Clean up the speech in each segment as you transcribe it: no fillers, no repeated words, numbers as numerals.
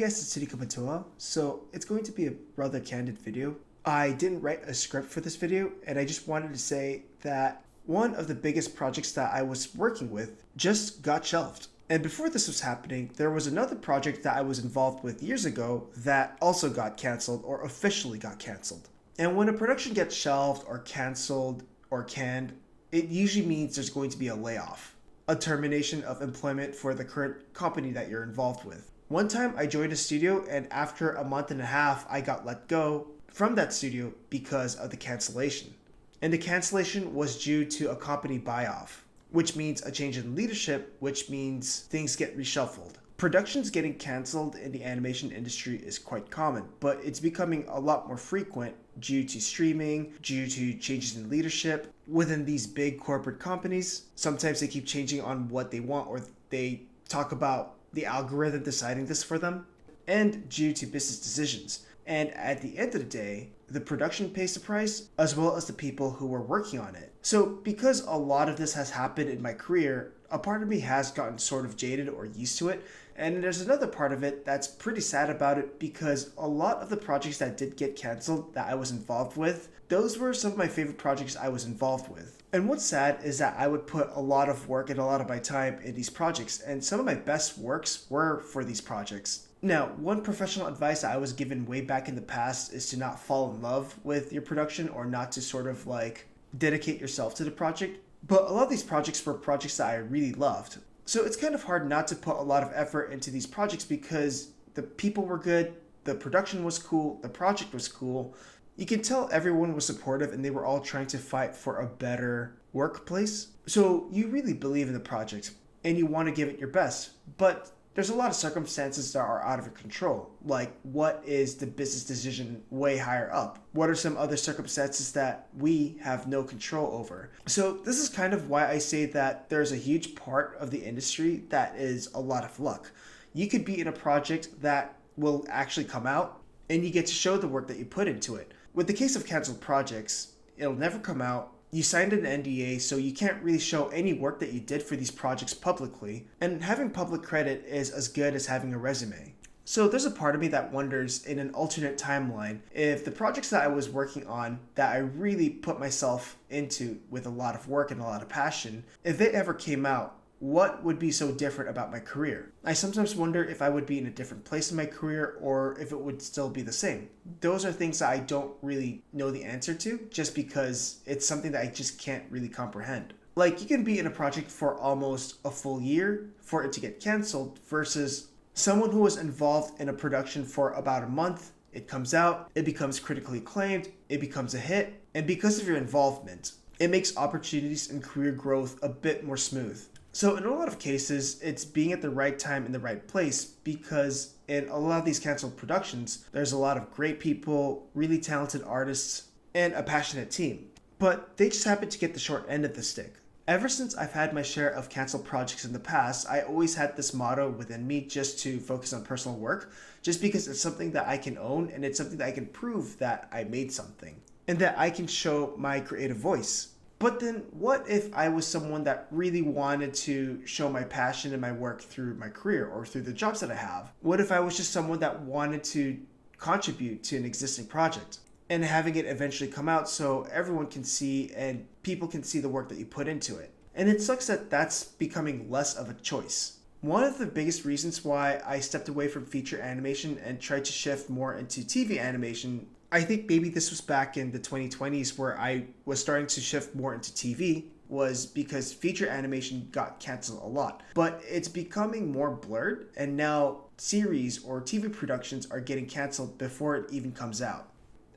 guys, it's Toniko Pantoja. So it's going to be a rather candid video. I didn't write a script for this video, and I just wanted to say that one of the biggest projects that I was working with just got shelved. And before this was happening, there was another project that I was involved with years ago that also got canceled or officially got canceled. And when a production gets shelved or canceled or canned, it usually means there's going to be a layoff, a termination of employment for the current company that you're involved with. One time I joined a studio, and after a month and a half, I got let go from that studio because of the cancellation. And the cancellation was due to a company buy-off, which means a change in leadership, which means things get reshuffled. Productions getting canceled in the animation industry is quite common, but it's becoming a lot more frequent due to streaming, due to changes in leadership within these big corporate companies. Sometimes they keep changing on what they want, or they talk about the algorithm deciding this for them, and due to business decisions. And at the end of the day, the production pays the price as well as the people who were working on it. So because a lot of this has happened in my career, a part of me has gotten sort of jaded or used to it. And there's another part of it that's pretty sad about it, because a lot of the projects that did get canceled that I was involved with, those were some of my favorite projects I was involved with. And what's sad is that I would put a lot of work and a lot of my time in these projects, and some of my best works were for these projects. Now, one professional advice that I was given way back in the past is to not fall in love with your production, or not to sort of like dedicate yourself to the project. But a lot of these projects were projects that I really loved. So it's kind of hard not to put a lot of effort into these projects because the people were good, the production was cool, the project was cool. You can tell everyone was supportive and they were all trying to fight for a better workplace. So you really believe in the project and you want to give it your best. But there's a lot of circumstances that are out of your control. Like, what is the business decision way higher up? What are some other circumstances that we have no control over? So this is kind of why I say that there's a huge part of the industry that is a lot of luck. You could be in a project that will actually come out and you get to show the work that you put into it. With the case of canceled projects, it'll never come out. You signed an NDA, so you can't really show any work that you did for these projects publicly, and having public credit is as good as having a resume. So there's a part of me that wonders, in an alternate timeline, if the projects that I was working on that I really put myself into with a lot of work and a lot of passion, if they ever came out, what would be so different about my career? I sometimes wonder if I would be in a different place in my career, or if it would still be the same. Those are things that I don't really know the answer to, just because it's something that I just can't really comprehend. Like, you can be in a project for almost a full year for it to get canceled, versus someone who was involved in a production for about a month. It comes out, it becomes critically acclaimed, it becomes a hit, and because of your involvement, it makes opportunities and career growth a bit more smooth. So in a lot of cases, it's being at the right time in the right place, because in a lot of these canceled productions, there's a lot of great people, really talented artists, and a passionate team. But they just happen to get the short end of the stick. Ever since I've had my share of canceled projects in the past, I always had this motto within me just to focus on personal work, just because it's something that I can own, and it's something that I can prove that I made something, and that I can show my creative voice. But then what if I was someone that really wanted to show my passion and my work through my career or through the jobs that I have? What if I was just someone that wanted to contribute to an existing project and having it eventually come out so everyone can see and people can see the work that you put into it? And it sucks that that's becoming less of a choice. One of the biggest reasons why I stepped away from feature animation and tried to shift more into TV animation, I think maybe this was back in the 2020s where I was starting to shift more into TV, was because feature animation got canceled a lot. But it's becoming more blurred, and now series or TV productions are getting canceled before it even comes out,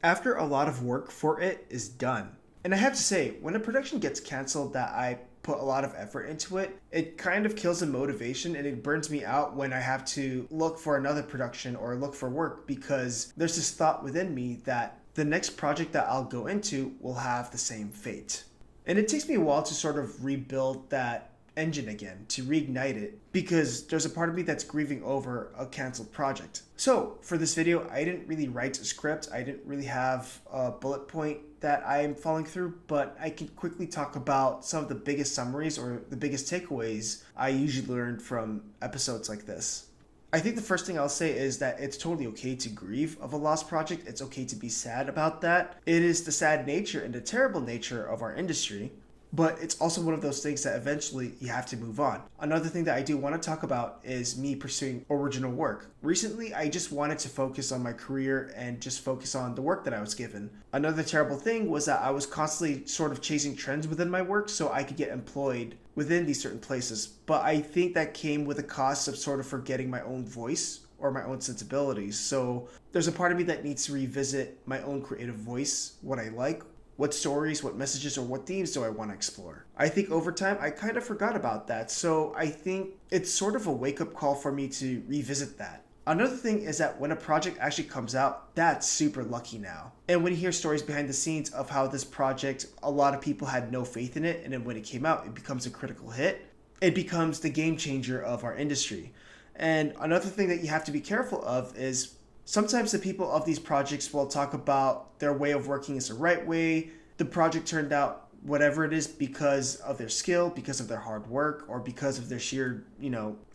after a lot of work for it is done. And I have to say, when a production gets canceled that I put a lot of effort into it, it kind of kills the motivation, and it burns me out when I have to look for another production or look for work, because there's this thought within me that the next project that I'll go into will have the same fate. And it takes me a while to sort of rebuild that engine again, to reignite it, because there's a part of me that's grieving over a canceled project. So for this video, I didn't really write a script. I didn't really have a bullet point that I'm following through, but I can quickly talk about some of the biggest summaries or the biggest takeaways I usually learned from episodes like this. I think the first thing I'll say is that it's totally okay to grieve of a lost project. It's okay to be sad about that. It is the sad nature and the terrible nature of our industry, but it's also one of those things that eventually you have to move on. Another thing that I do want to talk about is me pursuing original work. Recently, I just wanted to focus on my career and just focus on the work that I was given. Another terrible thing was that I was constantly sort of chasing trends within my work so I could get employed within these certain places. But I think that came with a cost of sort of forgetting my own voice or my own sensibilities. So there's a part of me that needs to revisit my own creative voice, what I like, what stories, what messages, or what themes do I want to explore? I think over time, I kind of forgot about that. So I think it's sort of a wake-up call for me to revisit that. Another thing is that when a project actually comes out, that's super lucky now. And when you hear stories behind the scenes of how this project, a lot of people had no faith in it, and then when it came out, it becomes a critical hit. It becomes the game changer of our industry. And another thing that you have to be careful of is sometimes the people of these projects will talk about their way of working is the right way. The project turned out whatever it is because of their skill, because of their hard work, or because of their sheer,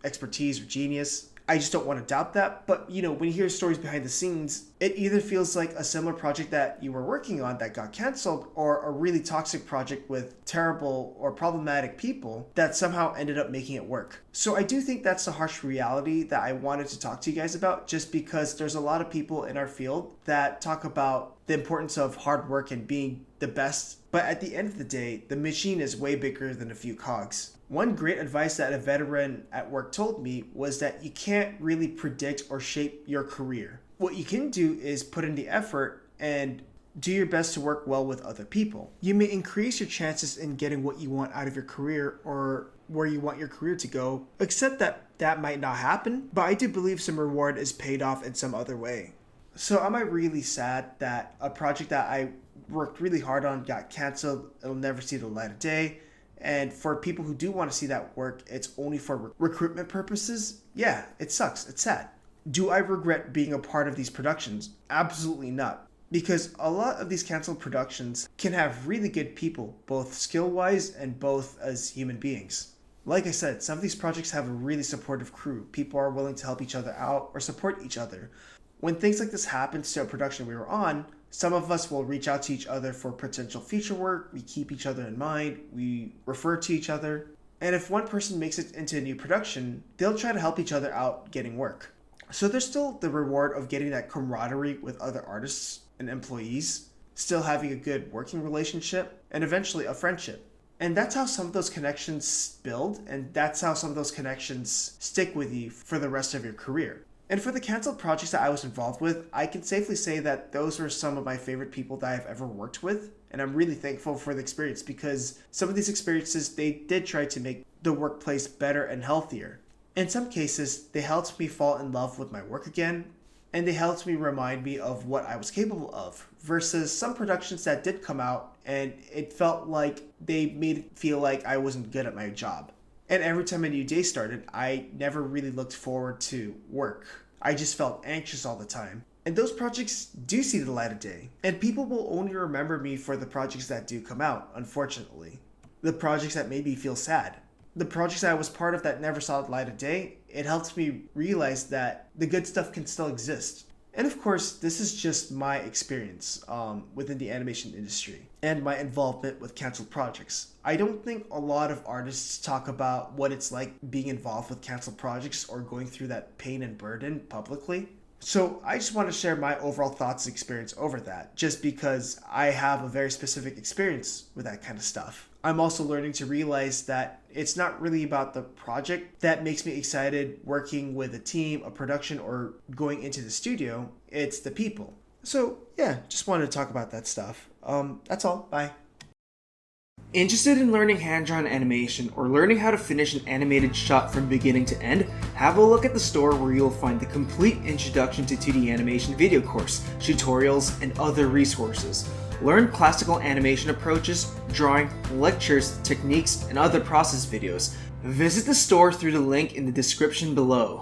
expertise or genius. I just don't want to doubt that. But, when you hear stories behind the scenes, it either feels like a similar project that you were working on that got canceled, or a really toxic project with terrible or problematic people that somehow ended up making it work. So I do think that's the harsh reality that I wanted to talk to you guys about, just because there's a lot of people in our field that talk about the importance of hard work and being the best. But at the end of the day, the machine is way bigger than a few cogs. One great advice that a veteran at work told me was that you can't really predict or shape your career. What you can do is put in the effort and do your best to work well with other people. You may increase your chances in getting what you want out of your career or where you want your career to go, except that that might not happen, but I do believe some reward is paid off in some other way. So am I really sad that a project that I worked really hard on got canceled? It'll never see the light of day. And for people who do want to see that work, it's only for recruitment purposes. Yeah, it sucks. It's sad. Do I regret being a part of these productions? Absolutely not. Because a lot of these canceled productions can have really good people, both skill-wise and both as human beings. Like I said, some of these projects have a really supportive crew. People are willing to help each other out or support each other. When things like this happens to a production we were on, some of us will reach out to each other for potential future work. We keep each other in mind. We refer to each other. And if one person makes it into a new production, they'll try to help each other out getting work. So there's still the reward of getting that camaraderie with other artists and employees, still having a good working relationship, and eventually a friendship. And that's how some of those connections build, and that's how some of those connections stick with you for the rest of your career. And for the canceled projects that I was involved with, I can safely say that those were some of my favorite people that I've ever worked with. And I'm really thankful for the experience because some of these experiences, they did try to make the workplace better and healthier. In some cases, they helped me fall in love with my work again, and they helped me remind me of what I was capable of, versus some productions that did come out and it felt like they made it feel like I wasn't good at my job. And every time a new day started, I never really looked forward to work. I just felt anxious all the time. And those projects do see the light of day. And people will only remember me for the projects that do come out, unfortunately. The projects that made me feel sad. The projects that I was part of that never saw the light of day, it helped me realize that the good stuff can still exist. And of course, this is just my experience within the animation industry and my involvement with canceled projects. I don't think a lot of artists talk about what it's like being involved with canceled projects or going through that pain and burden publicly. So I just want to share my overall thoughts and experience over that, just because I have a very specific experience with that kind of stuff. I'm also learning to realize that it's not really about the project that makes me excited working with a team, a production, or going into the studio. It's the people. So yeah, just wanted to talk about that stuff. That's all. Bye. Interested in learning hand-drawn animation or learning how to finish an animated shot from beginning to end? Have a look at the store where you'll find the complete Introduction to 2D Animation video course, tutorials, and other resources. Learn classical animation approaches, drawing, lectures, techniques, and other process videos. Visit the store through the link in the description below.